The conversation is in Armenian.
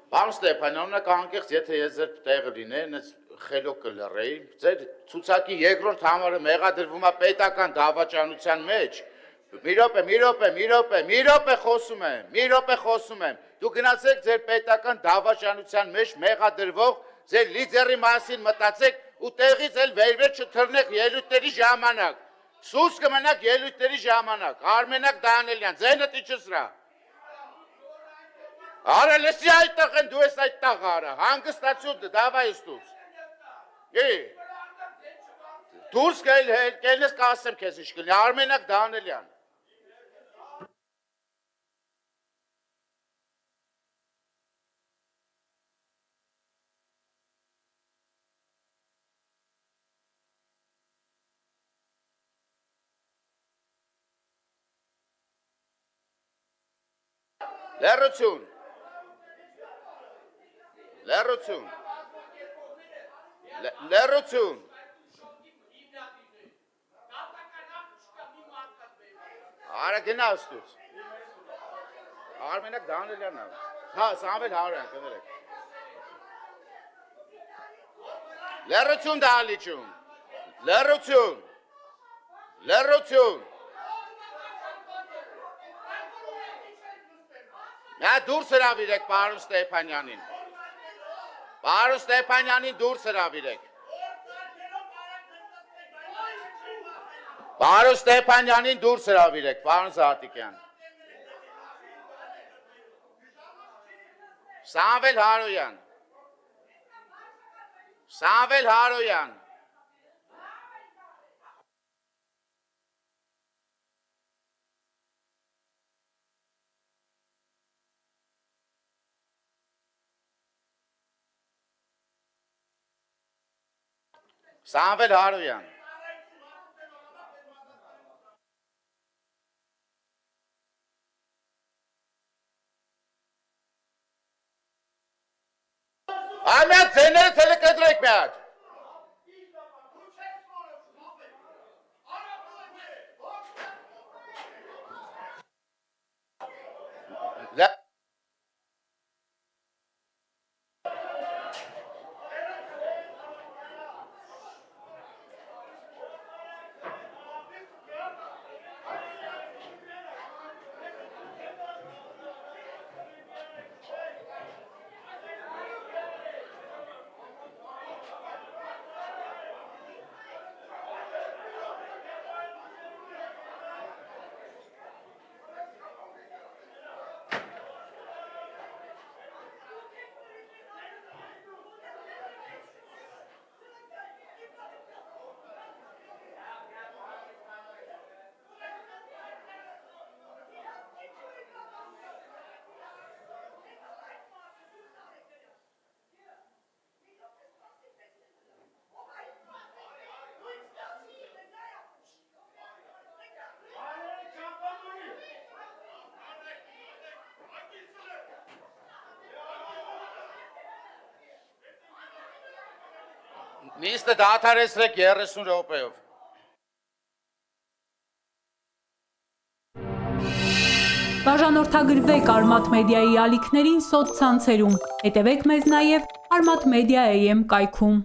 Պարոն Ստեփանյան, անկեղծ եթե ես ձեր տեղը լինեի, այնպես խելոք կլռեի, ձեր ցուցակի երկրորդ համարը մեղադրվում է պետական դավաճանության մեջ։ Մի րոպե խոսում եմ։ Դու գնացեք ձեր պետական դավաճանության մեջ մեղադրվող ձեր լիդերի մասին մտածեք ու տեղից էլ վերվեր չթռնեք ելույթների ժամանակ։ Սուս կմնաք ելույթների ժամանակ։ Արմենակ Դանիելյան, ձենդ իջսրա։ Արա լսի այդտեղ են դու ես այդտեղ արա, հանգստացու դավայ ստուց։ Դուրս կելնես կասեմ քեզ ինչ կլինի, Արմենակ Դանիելյան։ Լեռություն։ Արա գնա ստուց։ Արմենակ Դանիելյանն է։ Հա, Սամվել Հարոյան, կներեք։ Լեռություն դահլիճում։ Լեռություն։ Նա դուրս հրավիրեք պարոն Ստեփանյանին։ Պարոն Ստեփանյանին դուրս հրավիրեք։ Պարոն Ստեփանյանին դուրս հրավիրեք, պարոն Զահատիկյան։ Սամվել Հարոյան։ Սամվել Հարոյան։ Ամյակ ձեները թելեկտրեք մի հատ։ Նիստը դադարեցրեք 30 րոպեով։ Բաժանորդագրվեք Արմաթ մեդիայի ալիքներին սոցցանցերում, հետևեք մեզ նաև Արմաթ Մեդիա AM կայքում։